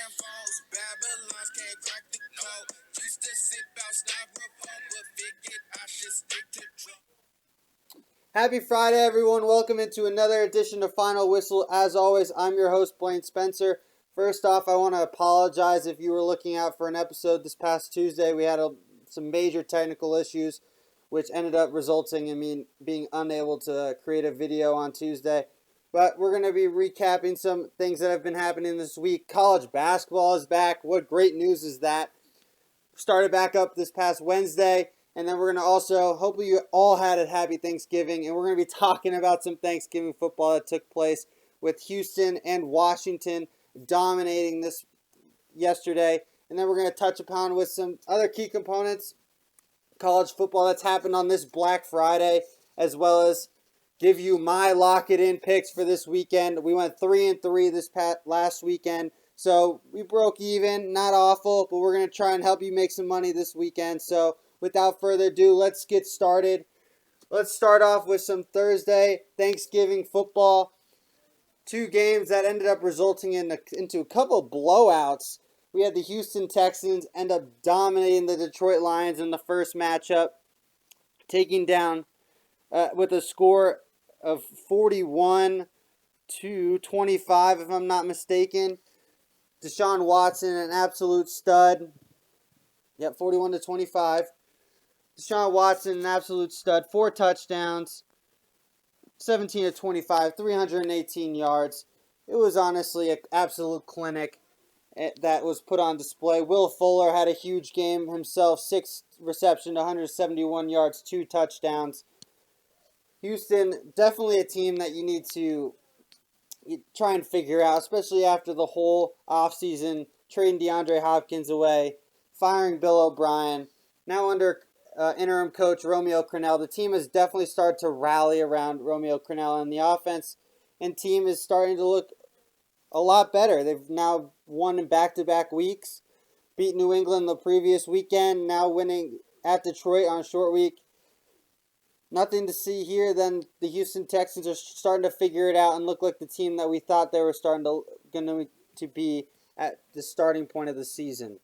foes. Babylons can't crack the code. Used to sip out styrofoam, but figured I should stick to drugs. Happy Friday, everyone. Welcome into another edition of Final Whistle. As always, I'm your host, Blaine Spencer. First off, I want to apologize if you were looking out for an episode this past Tuesday. We had some major technical issues, which ended up resulting in me being unable to create a video on Tuesday. But we're going to be recapping some things that have been happening this week. College basketball is back. What great news is that? Started back up this past Wednesday. And then we're going to also, hopefully you all had a happy Thanksgiving. And we're going to be talking about some Thanksgiving football that took place with Houston and Washington dominating this yesterday. And then we're going to touch upon with some other key components, college football that's happened on this Black Friday, as well as give you my lock it in picks for this weekend. We went 3-3 this last weekend. So we broke even, not awful, but we're going to try and help you make some money this weekend. So without further ado, let's get started. Let's start off with some Thursday Thanksgiving football. Two games that ended up resulting into a couple of blowouts. We had the Houston Texans end up dominating the Detroit Lions in the first matchup, taking down with a score of 41-25, if I'm not mistaken. Deshaun Watson, an absolute stud. Yep, 41-25. Deshaun Watson, an absolute stud. 4 touchdowns, 17-25, 318 yards. It was honestly an absolute clinic that was put on display. Will Fuller had a huge game himself. 6 receptions, 171 yards, 2 touchdowns. Houston, definitely a team that you need to try and figure out, especially after the whole offseason, trading DeAndre Hopkins away, firing Bill O'Brien. Now under interim coach Romeo Crennel, the team has definitely started to rally around Romeo Crennel, and the offense and team is starting to look a lot better. They've now won in back-to-back weeks, beat New England the previous weekend, now winning at Detroit on a short week. Nothing to see here. Then the Houston Texans are starting to figure it out and look like the team that we thought they were going to be at the starting point of the season.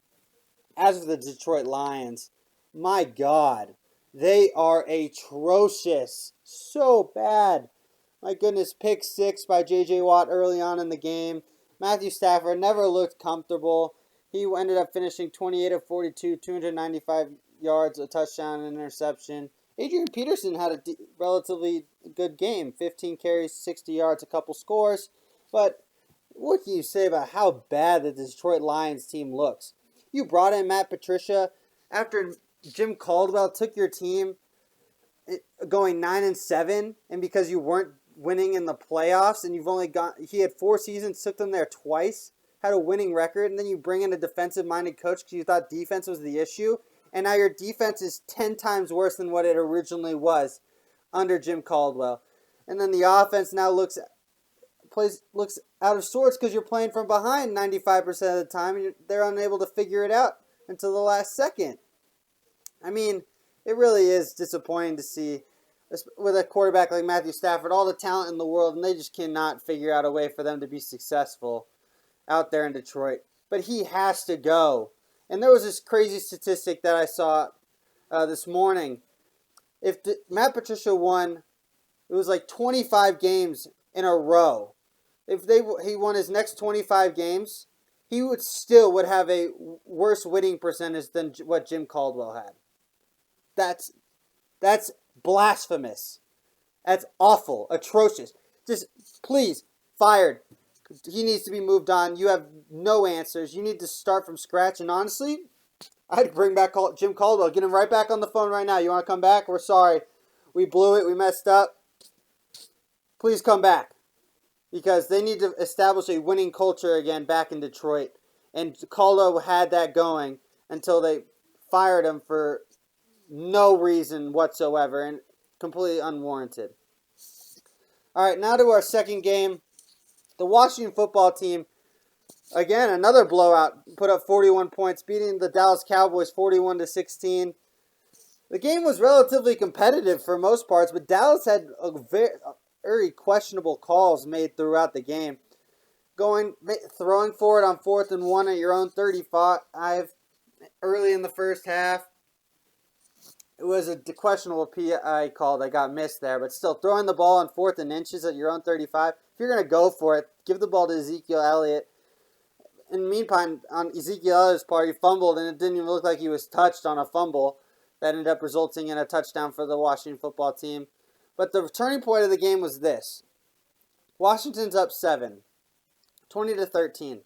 As for the Detroit Lions, my God, they are atrocious. So bad. My goodness, pick 6 by J.J. Watt early on in the game. Matthew Stafford never looked comfortable. He ended up finishing 28 of 42, 295 yards, a touchdown, and an interception. Adrian Peterson had a relatively good game. 15 carries, 60 yards, a couple scores. But what can you say about how bad the Detroit Lions team looks? You brought in Matt Patricia after Jim Caldwell took your team going 9-7, and because you weren't winning in the playoffs, and he had 4 seasons, took them there twice, had a winning record, and then you bring in a defensive-minded coach because you thought defense was the issue. And now your defense is 10 times worse than what it originally was under Jim Caldwell. And then the offense now looks out of sorts because you're playing from behind 95% of the time, and they're unable to figure it out until the last second. I mean, it really is disappointing to see with a quarterback like Matthew Stafford, all the talent in the world, and they just cannot figure out a way for them to be successful out there in Detroit. But he has to go. And there was this crazy statistic that I saw this morning. If Matt Patricia won, it was like 25 games in a row. If he won his next 25 games, he would have a worse winning percentage than what Jim Caldwell had. That's blasphemous. That's awful, atrocious. Just please, fired. He needs to be moved on. You have no answers. You need to start from scratch. And honestly, I'd bring back Jim Caldwell. Get him right back on the phone right now. You want to come back? We're sorry. We blew it. We messed up. Please come back. Because they need to establish a winning culture again back in Detroit. And Caldwell had that going until they fired him for no reason whatsoever and completely unwarranted. All right, now to our second game. The Washington football team, again, another blowout, put up 41 points, beating the Dallas Cowboys 41-16. The game was relatively competitive for most parts, but Dallas had very questionable calls made throughout the game. throwing for it on 4th and 1 at your own 35 early in the first half. It was a questionable PI call that got missed there, but still throwing the ball on 4th and inches at your own 35. If you're going to go for it, give the ball to Ezekiel Elliott. In the meantime, on Ezekiel Elliott's part, he fumbled, and it didn't even look like he was touched on a fumble that ended up resulting in a touchdown for the Washington football team. But the turning point of the game was this. Washington's up 7, 20-13.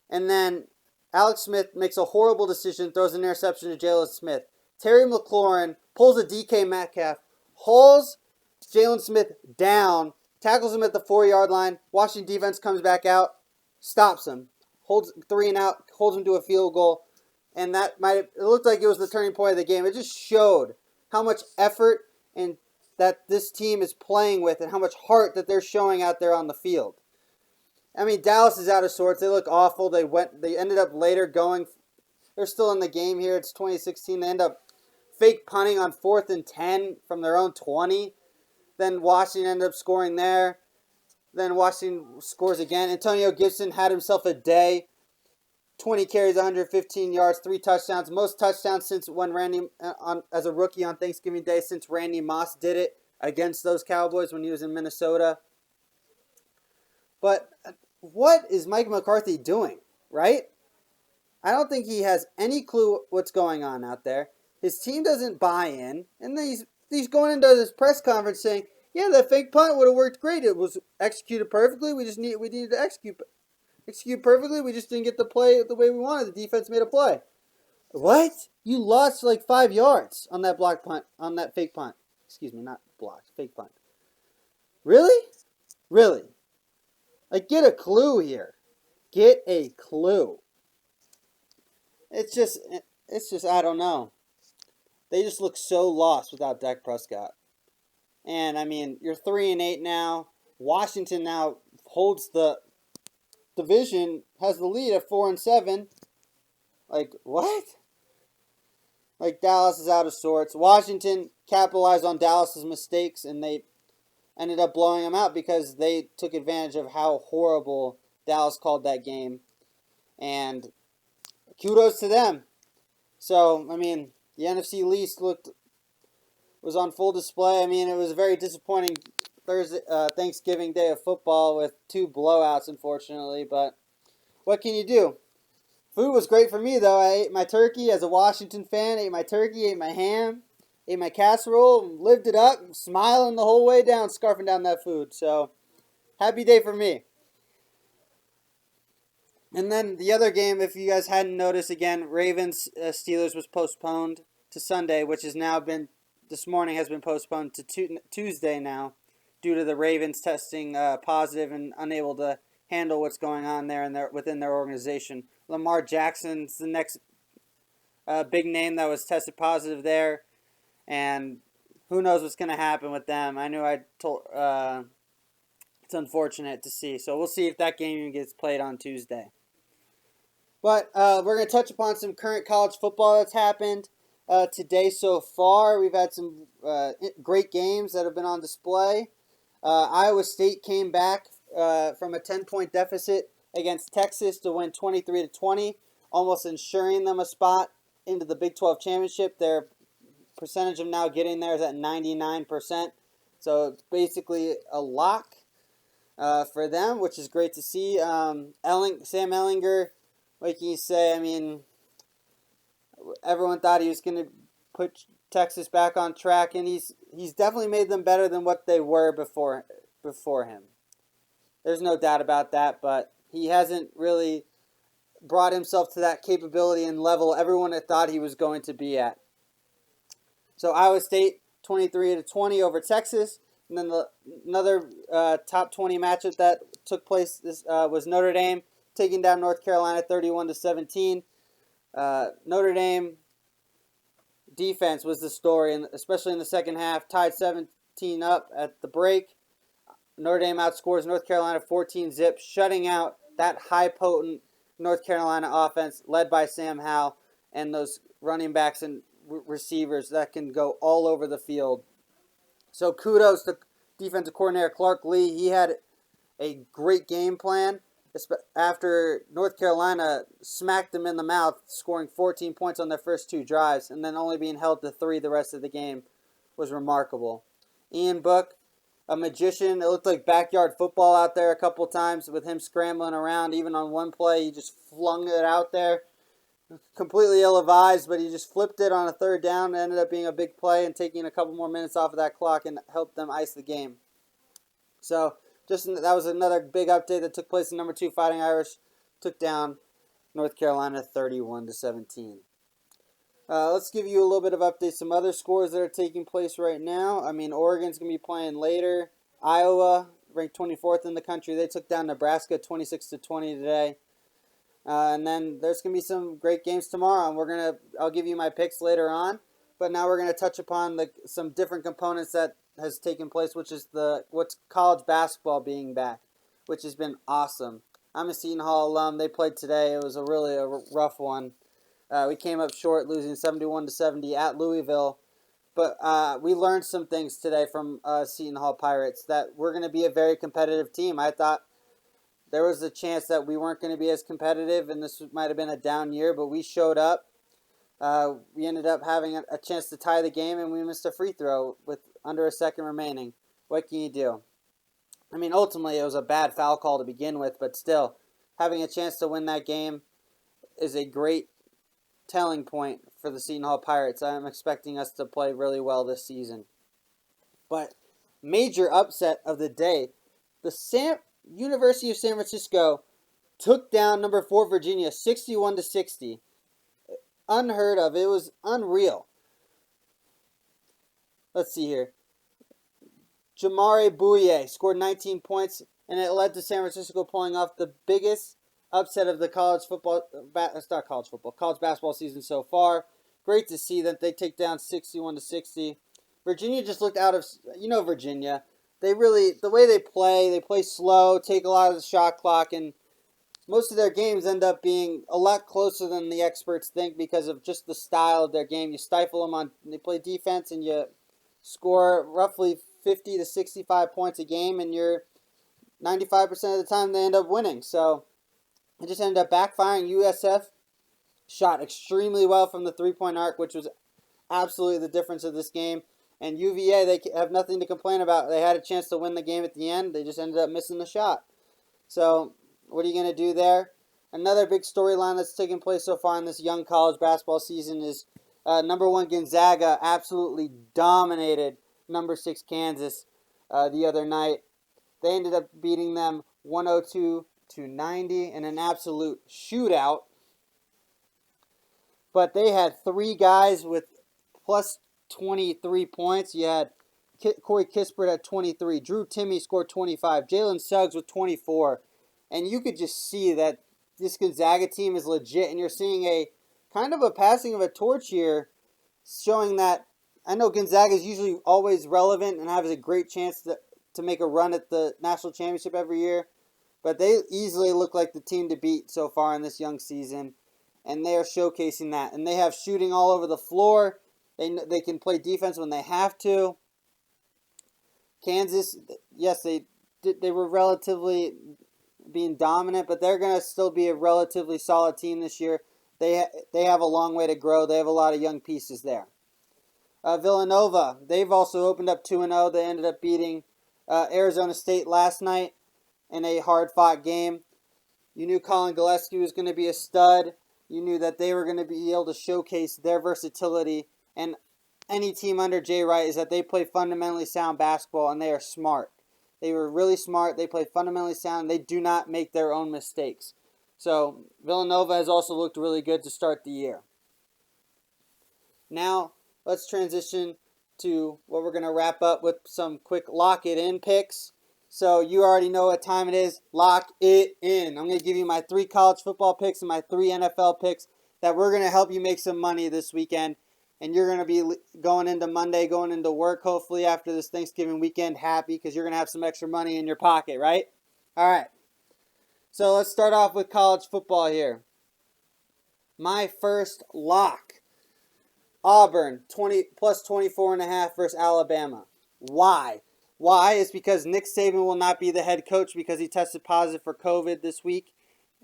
And then Alex Smith makes a horrible decision, throws an interception to Jalen Smith. Terry McLaurin pulls a DK Metcalf, hauls Jalen Smith down, tackles him at the 4-yard line. Washington defense comes back out, stops him, holds 3 and out, holds him to a field goal. And it looked like it was the turning point of the game. It just showed how much effort and that this team is playing with and how much heart that they're showing out there on the field. I mean, Dallas is out of sorts. They look awful. They ended up later going. They're still in the game here. It's 2016. They end up fake punting on 4th and 10 from their own 20. Then Washington ended up scoring there. Then Washington scores again. Antonio Gibson had himself a day. 20 carries, 115 yards, 3 touchdowns. Most touchdowns since when as a rookie on Thanksgiving Day since Randy Moss did it against those Cowboys when he was in Minnesota. But what is Mike McCarthy doing, right? I don't think he has any clue what's going on out there. His team doesn't buy in, and he's going into this press conference saying, "Yeah, that fake punt would have worked great. It was executed perfectly. We needed to execute perfectly. We just didn't get the play the way we wanted. The defense made a play." What? You lost like 5 yards on that block punt, on that fake punt. Excuse me, not block, fake punt. Really? Really? Like, get a clue here. Get a clue. It's just, I don't know. They just look so lost without Dak Prescott. And, I mean, you're 3-8 now. Washington now holds the division, has the lead at 4-7. Like, what? Like, Dallas is out of sorts. Washington capitalized on Dallas's mistakes, and they ended up blowing them out because they took advantage of how horrible Dallas called that game. And kudos to them. So, I mean, the NFC East was on full display. I mean, it was a very disappointing Thanksgiving Day of football with 2 blowouts, unfortunately. But what can you do? Food was great for me, though. I ate my turkey as a Washington fan. Ate my turkey, ate my ham, ate my casserole, lived it up, smiling the whole way down, scarfing down that food. So, happy day for me. And then the other game, if you guys hadn't noticed, again, Ravens-Steelers was postponed to Sunday, which has now been, this morning has been postponed to Tuesday now, due to the Ravens testing positive and unable to handle what's going on there within their organization. Lamar Jackson's the next big name that was tested positive there, and who knows what's going to happen with them. I knew it's unfortunate to see. So we'll see if that game even gets played on Tuesday. But we're going to touch upon some current college football that's happened today so far. We've had some great games that have been on display. Iowa State came back from a 10-point deficit against Texas to win 23-20, almost ensuring them a spot into the Big 12 championship. Their percentage of now getting there is at 99%. So it's basically a lock for them, which is great to see. Sam Ehlinger, like you say, I mean, everyone thought he was going to put Texas back on track, and he's definitely made them better than what they were before him. There's no doubt about that, but he hasn't really brought himself to that capability and level everyone had thought he was going to be at. So Iowa State 23-20 over Texas, and then another top 20 matchup that took place was Notre Dame taking down North Carolina 31-17. Notre Dame defense was the story, and especially in the second half, tied 17 up at the break. Notre Dame outscores North Carolina 14-zip, shutting out that high-potent North Carolina offense led by Sam Howell and those running backs and receivers that can go all over the field. So kudos to defensive coordinator Clark Lee. He had a great game plan after North Carolina smacked them in the mouth, scoring 14 points on their first 2 drives, and then only being held to 3 the rest of the game was remarkable. Ian Book, a magician. It looked like backyard football out there a couple times with him scrambling around. Even on one play, he just flung it out there. Completely ill-advised, but he just flipped it on a 3rd down. It ended up being a big play and taking a couple more minutes off of that clock and helped them ice the game. So that was another big update that took place in number 2 Fighting Irish. Took down North Carolina 31-17. Let's give you a little bit of updates. Some other scores that are taking place right now. Oregon's going to be playing later. Iowa, ranked 24th in the country. They took down Nebraska 26-20 today. And then there's going to be some great games tomorrow. And I'll give you my picks later on. But now we're going to touch upon some different components that has taken place, which is what's college basketball being back, which has been awesome. I'm a Seton Hall alum. They played today. It was really a rough one. We came up short, losing 71-70 at Louisville. But we learned some things today from Seton Hall Pirates, that we're going to be a very competitive team. I thought there was a chance that we weren't going to be as competitive, and this might have been a down year, but we showed up. We ended up having a chance to tie the game, and we missed a free throw with under a second remaining. What can you do? Ultimately, it was a bad foul call to begin with, but still, having a chance to win that game is a great telling point for the Seton Hall Pirates. I'm expecting us to play really well this season. But major upset of the day, the University of San Francisco took down number 4 Virginia 61-60. Unheard of. It was unreal. Let's see here. Jamare Bouye scored 19 points, and it led to San Francisco pulling off the biggest upset of the college basketball season so far. Great to see that they take down 61-60. Virginia just looked out of, Virginia. The way they play slow, take a lot of the shot clock, and most of their games end up being a lot closer than the experts think because of just the style of their game. You stifle them they play defense, and you score roughly 50 to 65 points a game, and you're 95% of the time they end up winning. So it just ended up backfiring. USF shot extremely well from the three-point arc, which was absolutely the difference of this game. And UVA, they have nothing to complain about. They had a chance to win the game at the end. They just ended up missing the shot. So what are you going to do there? Another big storyline that's taken place so far in this young college basketball season is number 1 Gonzaga absolutely dominated number 6 Kansas the other night. They ended up beating them 102-90 in an absolute shootout. But they had 3 guys with plus 23 points. You had Corey Kispert at 23. Drew Timme scored 25. Jalen Suggs with 24. And you could just see that this Gonzaga team is legit. And you're seeing a kind of a passing of a torch here, showing that I know Gonzaga is usually always relevant and has a great chance to make a run at the national championship every year. But they easily look like the team to beat so far in this young season. And they are showcasing that. And they have shooting all over the floor. They can play defense when they have to. Kansas, yes, they were relatively being dominant, but they're going to still be a relatively solid team this year. They have a long way to grow. They have a lot of young pieces there. Villanova, they've also opened up 2-0. They ended up beating Arizona State last night in a hard-fought game. You knew Colin Gillespie was going to be a stud. You knew that they were going to be able to showcase their versatility. And any team under Jay Wright is that they play fundamentally sound basketball, and they are smart. They were really smart. They play fundamentally sound. They do not make their own mistakes. So Villanova has also looked really good to start the year. Now let's transition to what we're going to wrap up with some quick lock it in picks. So you already know what time it is. Lock it in. I'm going to give you my 3 college football picks and my 3 NFL picks that we're going to help you make some money this weekend. And you're going to be going into Monday, going into work, hopefully after this Thanksgiving weekend, happy because you're going to have some extra money in your pocket, right? All right. So let's start off with college football here. My first lock. Auburn, plus 24.5 versus Alabama. Why? Why? Is because Nick Saban will not be the head coach because he tested positive for COVID this week.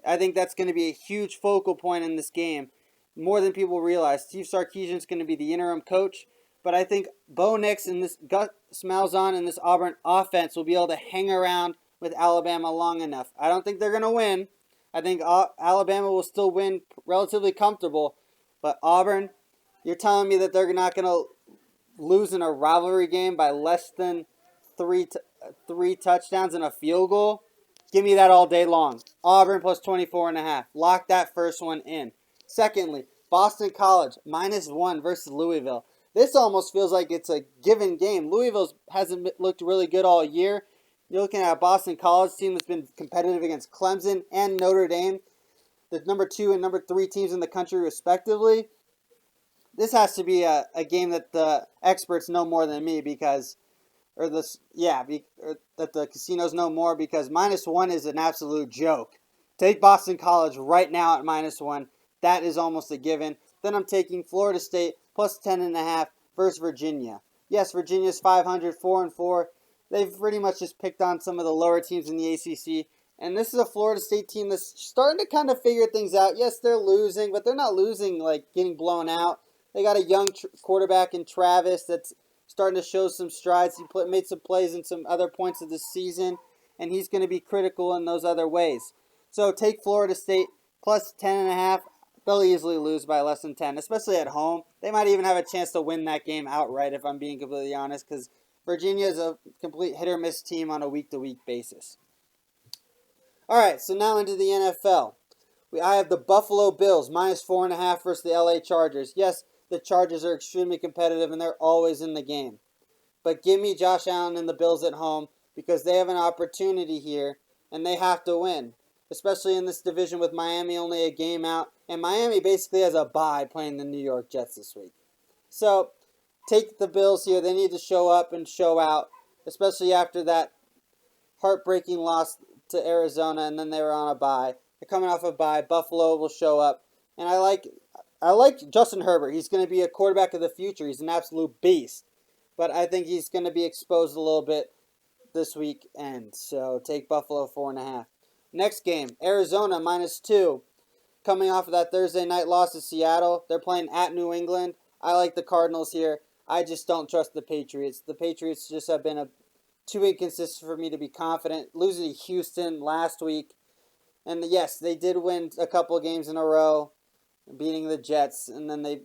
I think that's going to be a huge focal point in this game, more than people realize. Steve Sarkisian is going to be the interim coach, but I think Bo Nix and this Gus Malzahn and this Auburn offense will be able to hang around with Alabama long enough. I don't think they're going to win. I think Alabama will still win relatively comfortable, but Auburn, you're telling me that they're not going to lose in a rivalry game by less than three touchdowns and a field goal? Give me that all day long. Auburn plus 24.5. Lock that first one in. Secondly, Boston College -1 versus Louisville. This almost feels like it's a given game. Louisville hasn't looked really good all year. You're looking at a Boston College team that's been competitive against Clemson and Notre Dame, the number 2 and number 3 teams in the country respectively. This has to be a game that the experts know more than me because that the casinos know more because -1 is an absolute joke. Take Boston College right now at -1. That is almost a given. Then I'm taking Florida State plus 10.5 versus Virginia. Yes, Virginia's 500, 4-4. They've pretty much just picked on some of the lower teams in the ACC. And this is a Florida State team that's starting to kind of figure things out. Yes, they're losing, but they're not losing like getting blown out. They got a young quarterback in Travis that's starting to show some strides. He made some plays in some other points of the season, and he's going to be critical in those other ways. So take Florida State plus 10.5. They'll easily lose by less than 10, especially at home. They might even have a chance to win that game outright, if I'm being completely honest, because Virginia is a complete hit-or-miss team on a week-to-week basis. All right, so now into the NFL. I have the Buffalo Bills -4.5 versus the LA Chargers. Yes, the Chargers are extremely competitive, and they're always in the game. But give me Josh Allen and the Bills at home because they have an opportunity here, and they have to win, especially in this division with Miami only a game out. And Miami basically has a bye playing the New York Jets this week. So take the Bills here. They need to show up and show out, especially after that heartbreaking loss to Arizona, and then they were on a bye. They're coming off a bye. Buffalo will show up. And I like Justin Herbert. He's going to be a quarterback of the future. He's an absolute beast. But I think he's going to be exposed a little bit this weekend. So take Buffalo 4.5. Next game, Arizona -2. Coming off of that Thursday night loss to Seattle. They're playing at New England. I like the Cardinals here. I just don't trust the Patriots. The Patriots just have been too inconsistent for me to be confident. Losing to Houston last week. And yes, they did win a couple of games in a row, beating the Jets, and then they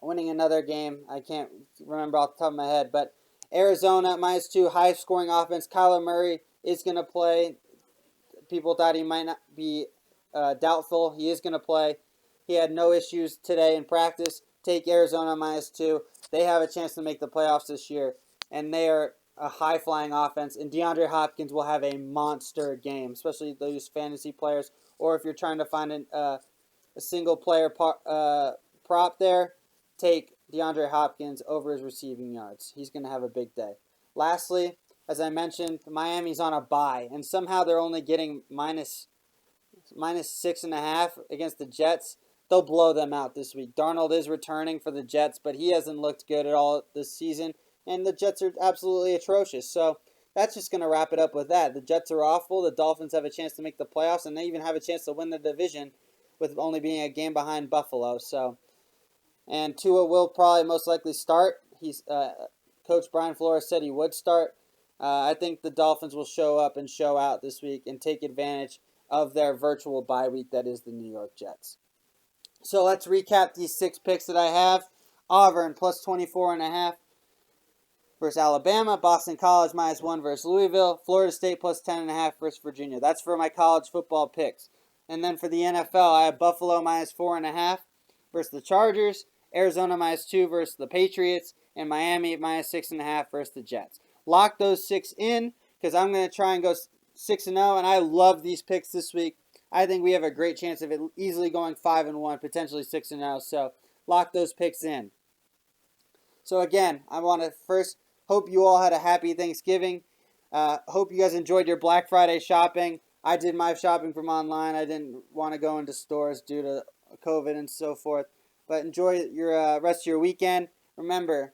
winning another game. I can't remember off the top of my head, but Arizona -2, high-scoring offense. Kyler Murray is going to play. People thought he might not be doubtful. He is going to play. He had no issues today in practice. Take Arizona -2. They have a chance to make the playoffs this year, and they are a high-flying offense. And DeAndre Hopkins will have a monster game, especially those fantasy players, or if you're trying to find a single-player prop there, take DeAndre Hopkins over his receiving yards. He's going to have a big day. Lastly, as I mentioned, Miami's on a bye, and somehow they're only getting -6.5 against the Jets. They'll blow them out this week. Darnold is returning for the Jets, but he hasn't looked good at all this season, and the Jets are absolutely atrocious. So that's just going to wrap it up with that. The Jets are awful. The Dolphins have a chance to make the playoffs, and they even have a chance to win the division with only being a game behind Buffalo. And Tua will probably most likely start. Coach Brian Flores said he would start. I think the Dolphins will show up and show out this week and take advantage of their virtual bye week that is the New York Jets. So let's recap these 6 picks that I have. Auburn plus 24.5 versus Alabama. Boston College -1 versus Louisville. Florida State plus 10.5 versus Virginia. That's for my college football picks. And then for the NFL, I have Buffalo -4.5 versus the Chargers. Arizona -2 versus the Patriots. And Miami -6.5 versus the Jets. Lock those 6 in because I'm going to try and go 6-0, and I love these picks this week. I think we have a great chance of it easily going 5-1, potentially 6-0. So lock those picks in. So again, I want to first hope you all had a happy Thanksgiving. Hope you guys enjoyed your Black Friday shopping. I did my shopping from online. I didn't want to go into stores due to COVID and so forth. But enjoy your rest of your weekend. Remember,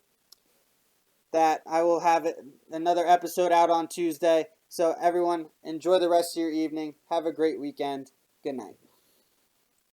that I will have another episode out on Tuesday. So everyone, enjoy the rest of your evening. Have a great weekend. Good night.